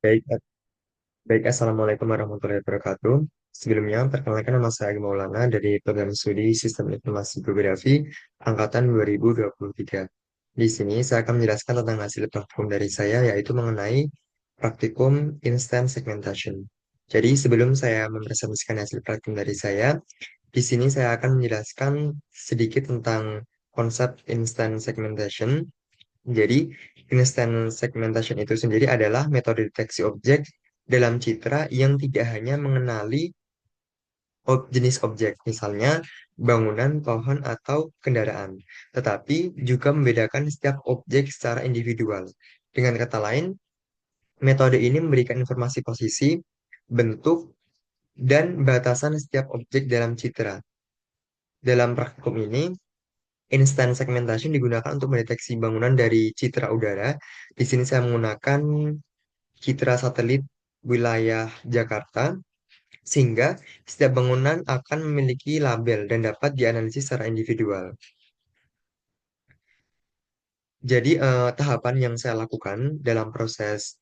Baik, Assalamualaikum warahmatullahi wabarakatuh. Sebelumnya, perkenalkan nama saya Agi Maulana dari Program Studi Sistem Informasi Geografi Angkatan 2023. Di sini saya akan menjelaskan tentang hasil praktikum dari saya, yaitu mengenai praktikum Instant Segmentation. Jadi, sebelum saya mempresentasikan hasil praktikum dari saya, di sini saya akan menjelaskan sedikit tentang konsep Instant Segmentation. Jadi, instant segmentation itu sendiri adalah metode deteksi objek dalam citra yang tidak hanya mengenali jenis objek, misalnya bangunan, pohon, atau kendaraan, tetapi juga membedakan setiap objek secara individual. Dengan kata lain, metode ini memberikan informasi posisi, bentuk, dan batasan setiap objek dalam citra. Dalam praktikum ini, instant segmentation digunakan untuk mendeteksi bangunan dari citra udara. Di sini saya menggunakan citra satelit wilayah Jakarta, sehingga setiap bangunan akan memiliki label dan dapat dianalisis secara individual. Jadi, tahapan yang saya lakukan dalam proses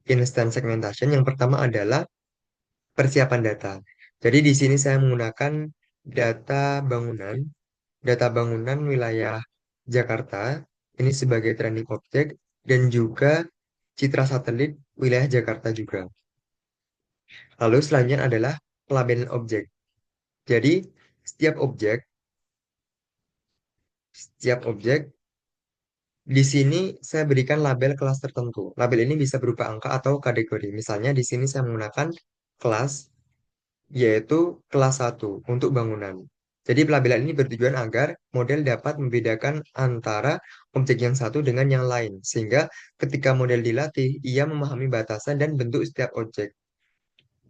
instant segmentation yang pertama adalah persiapan data. Jadi, di sini saya menggunakan data bangunan, wilayah Jakarta, ini sebagai training object, dan juga citra satelit wilayah Jakarta juga. Lalu selanjutnya adalah pelabelan objek. Jadi, setiap objek, setiap objek di sini saya berikan label kelas tertentu. Label ini bisa berupa angka atau kategori. Misalnya di sini saya menggunakan kelas, yaitu kelas 1 untuk bangunan. Jadi pelabelan ini bertujuan agar model dapat membedakan antara objek yang satu dengan yang lain. Sehingga ketika model dilatih, ia memahami batasan dan bentuk setiap objek.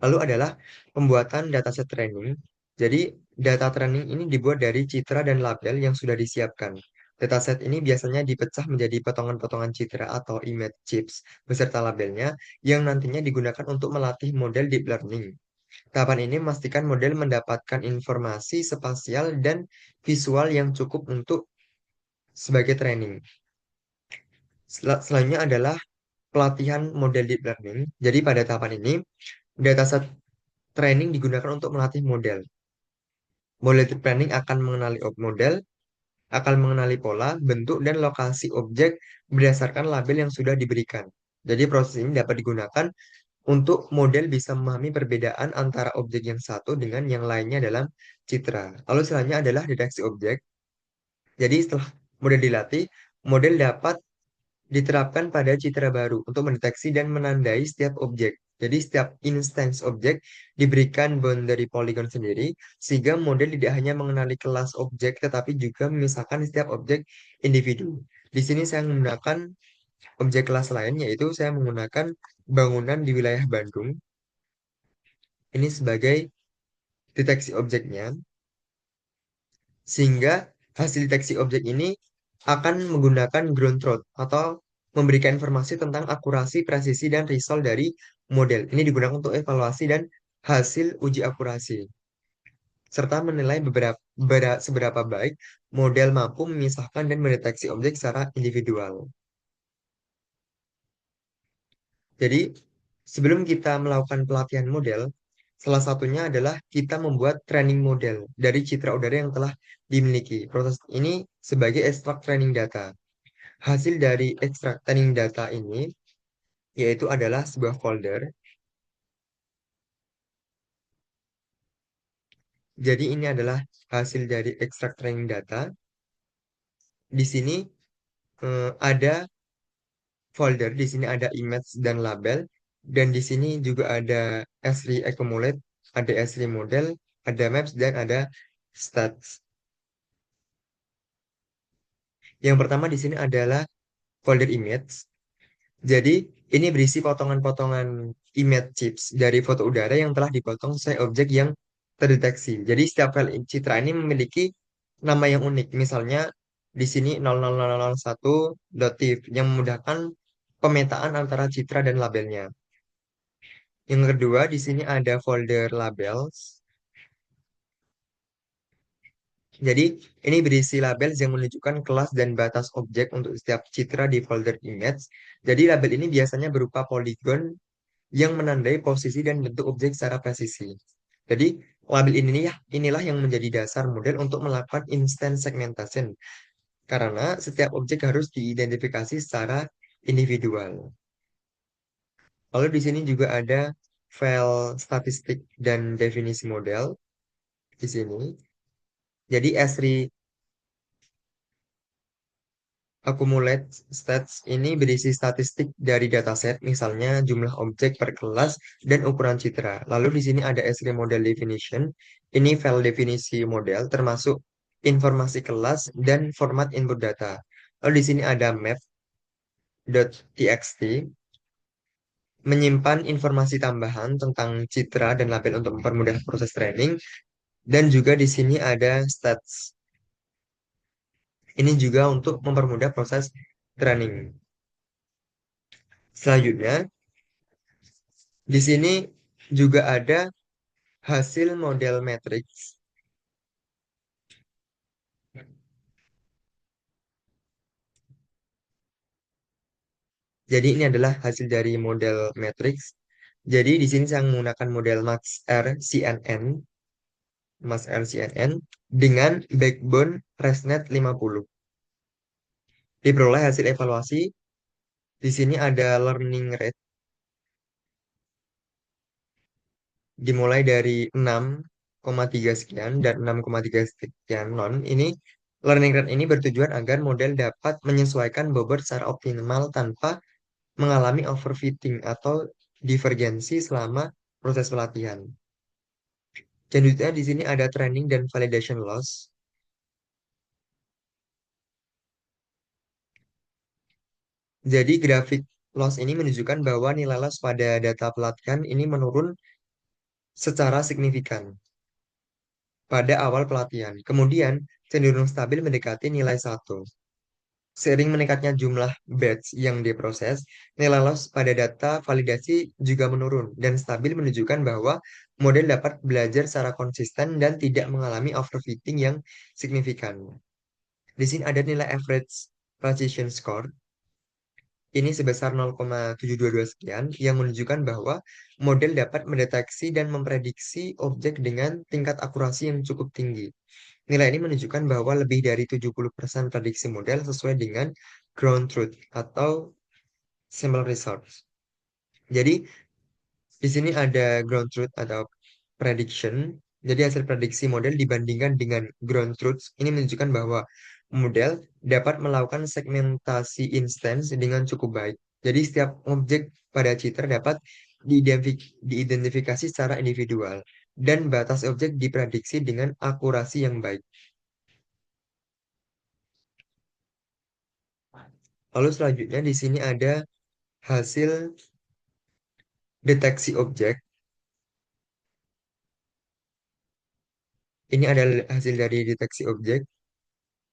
Lalu adalah pembuatan dataset training. Jadi, data training ini dibuat dari citra dan label yang sudah disiapkan. Dataset ini biasanya dipecah menjadi potongan-potongan citra atau image chips beserta labelnya yang nantinya digunakan untuk melatih model deep learning. Tahapan ini memastikan model mendapatkan informasi spasial dan visual yang cukup untuk sebagai training. Selanjutnya adalah pelatihan model deep learning. Jadi pada tahapan ini, dataset training digunakan untuk melatih model. Model planning akan mengenali model, akan mengenali pola, bentuk, dan lokasi objek berdasarkan label yang sudah diberikan. Jadi proses ini dapat digunakan untuk model bisa memahami perbedaan antara objek yang satu dengan yang lainnya dalam citra. Lalu selanjutnya adalah deteksi objek. Jadi setelah model dilatih, model dapat diterapkan pada citra baru untuk mendeteksi dan menandai setiap objek. Jadi setiap instance objek diberikan boundary polygon sendiri, sehingga model tidak hanya mengenali kelas objek, tetapi juga memisahkan setiap objek individu. Di sini saya menggunakan objek kelas lain, yaitu saya menggunakan bangunan di wilayah Bandung. Ini sebagai deteksi objeknya, sehingga hasil deteksi objek ini akan menggunakan ground truth atau memberikan informasi tentang akurasi, presisi, dan result dari model. Ini digunakan untuk evaluasi dan hasil uji akurasi, serta menilai seberapa baik model mampu memisahkan dan mendeteksi objek secara individual. Jadi, sebelum kita melakukan pelatihan model, salah satunya adalah kita membuat training model dari citra udara yang telah dimiliki. Proses ini sebagai ekstrak training data. Hasil dari ekstrak training data ini yaitu adalah sebuah folder. Jadi ini adalah hasil dari ekstrak training data. Di sini ada folder, di sini ada image dan label, dan di sini juga ada S3 accumulate, ada S3 model, ada maps, dan ada stats. Yang pertama di sini adalah folder image. Jadi ini berisi potongan-potongan image chips dari foto udara yang telah dipotong sesuai objek yang terdeteksi. Jadi setiap file citra ini memiliki nama yang unik. Misalnya di sini 00001.tif yang memudahkan pemetaan antara citra dan labelnya. Yang kedua, di sini ada folder labels. Jadi, ini berisi label yang menunjukkan kelas dan batas objek untuk setiap citra di folder image. Jadi, label ini biasanya berupa polygon yang menandai posisi dan bentuk objek secara presisi. Jadi, label inilah yang menjadi dasar model untuk melakukan instant segmentation karena setiap objek harus diidentifikasi secara individual. Lalu di sini juga ada file statistik dan definisi model di sini. Jadi Esri accumulate stats ini berisi statistik dari dataset, misalnya jumlah objek per kelas dan ukuran citra. Lalu di sini ada Esri model definition. Ini file definisi model termasuk informasi kelas dan format input data. Lalu di sini ada map.txt menyimpan informasi tambahan tentang citra dan label untuk mempermudah proses training. Dan juga di sini ada stats. Ini juga untuk mempermudah proses training. Selanjutnya, di sini juga ada hasil model matrix. Jadi ini adalah hasil dari model matrix. Jadi di sini saya menggunakan model Max R CNN dengan backbone ResNet 50. Diperoleh hasil evaluasi. Di sini ada learning rate dimulai dari 6,3 sekian dan 6,3 sekian non. Ini learning rate ini bertujuan agar model dapat menyesuaikan bobot secara optimal tanpa mengalami overfitting atau divergensi selama proses pelatihan. Selanjutnya di sini ada training dan validation loss. Jadi grafik loss ini menunjukkan bahwa nilai loss pada data pelatihan ini menurun secara signifikan pada awal pelatihan. Kemudian cenderung stabil mendekati nilai 1. Seiring meningkatnya jumlah batch yang diproses, nilai loss pada data validasi juga menurun dan stabil menunjukkan bahwa model dapat belajar secara konsisten dan tidak mengalami overfitting yang signifikan. Di sini ada nilai average precision score, ini sebesar 0,722 sekian, yang menunjukkan bahwa model dapat mendeteksi dan memprediksi objek dengan tingkat akurasi yang cukup tinggi. Nilai ini menunjukkan bahwa lebih dari 70% prediksi model sesuai dengan ground truth atau sample results. Jadi, di sini ada ground truth atau prediction. Jadi, hasil prediksi model dibandingkan dengan ground truth ini menunjukkan bahwa model dapat melakukan segmentasi instance dengan cukup baik. Jadi, setiap objek pada citra dapat diidentifikasi secara individual dan batas objek diprediksi dengan akurasi yang baik. Lalu selanjutnya di sini ada hasil deteksi objek. Ini adalah hasil dari deteksi objek.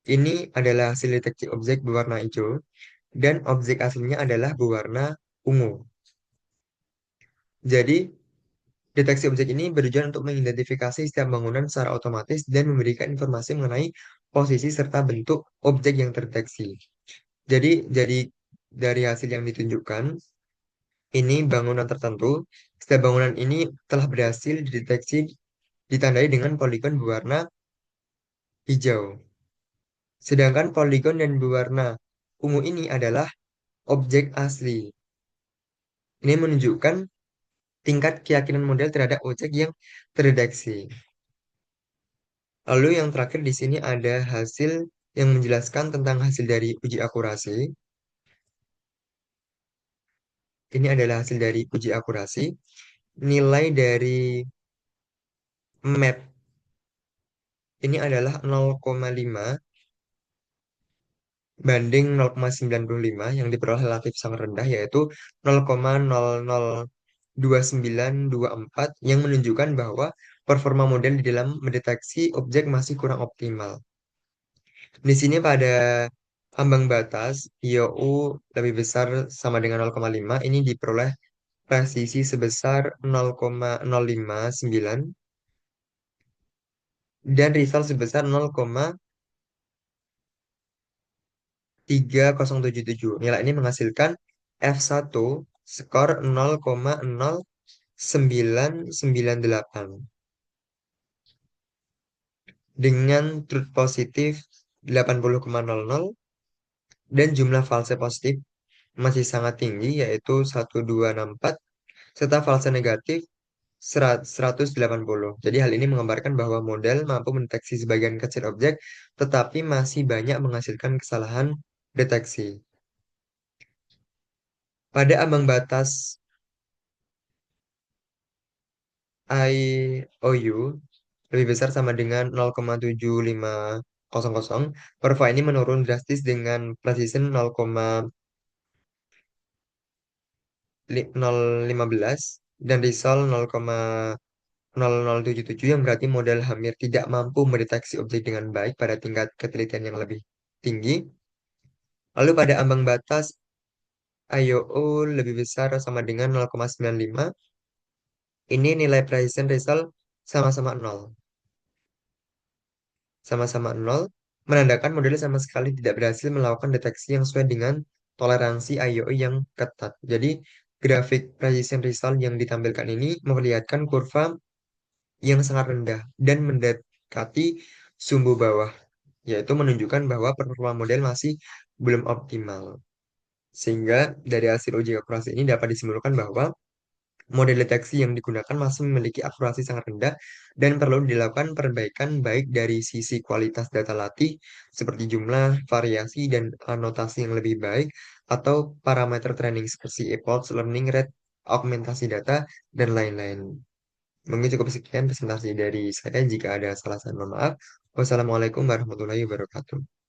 Ini adalah hasil deteksi objek berwarna hijau dan objek aslinya adalah berwarna ungu. Jadi, deteksi objek ini bertujuan untuk mengidentifikasi setiap bangunan secara otomatis dan memberikan informasi mengenai posisi serta bentuk objek yang terdeteksi. Jadi dari hasil yang ditunjukkan, ini bangunan tertentu. Setiap bangunan ini telah berhasil dideteksi ditandai dengan poligon berwarna hijau. Sedangkan poligon yang berwarna ungu ini adalah objek asli. Ini menunjukkan tingkat keyakinan model terhadap objek yang terdeteksi. Lalu yang terakhir di sini ada hasil yang menjelaskan tentang hasil dari uji akurasi. Ini adalah hasil dari uji akurasi. Nilai dari map ini adalah 0,5 banding 0,95 yang diperoleh relatif sangat rendah yaitu 0,002924 yang menunjukkan bahwa performa model di dalam mendeteksi objek masih kurang optimal. Di sini pada ambang batas IOU lebih besar sama dengan 0,5 ini diperoleh presisi sebesar 0,059 dan result sebesar 0,3077. Nilai ini menghasilkan F1 skor 0,0998 dengan truth positif 80,00 dan jumlah false positif masih sangat tinggi yaitu 1264 serta false negatif 180. Jadi hal ini menggambarkan bahwa model mampu mendeteksi sebagian kecil objek tetapi masih banyak menghasilkan kesalahan deteksi. Pada ambang batas IOU lebih besar sama dengan 0,7500, kurva ini menurun drastis dengan precision 0,015 dan Rizal 0,0077 yang berarti model hampir tidak mampu mendeteksi objek dengan baik pada tingkat ketelitian yang lebih tinggi. Lalu pada ambang batas IOU lebih besar sama dengan 0,95, ini nilai precision result sama-sama 0. Sama-sama 0, menandakan model sama sekali tidak berhasil melakukan deteksi yang sesuai dengan toleransi IOU yang ketat. Jadi, grafik precision result yang ditampilkan ini memperlihatkan kurva yang sangat rendah dan mendekati sumbu bawah, yaitu menunjukkan bahwa performa model masih belum optimal. Sehingga dari hasil uji akurasi ini dapat disimpulkan bahwa model deteksi yang digunakan masih memiliki akurasi sangat rendah dan perlu dilakukan perbaikan baik dari sisi kualitas data latih seperti jumlah, variasi, dan anotasi yang lebih baik atau parameter training seperti epoch, learning rate, augmentasi data, dan lain-lain. Mungkin cukup sekian presentasi dari saya. Jika ada salah, saya mohon maaf. Wassalamualaikum warahmatullahi wabarakatuh.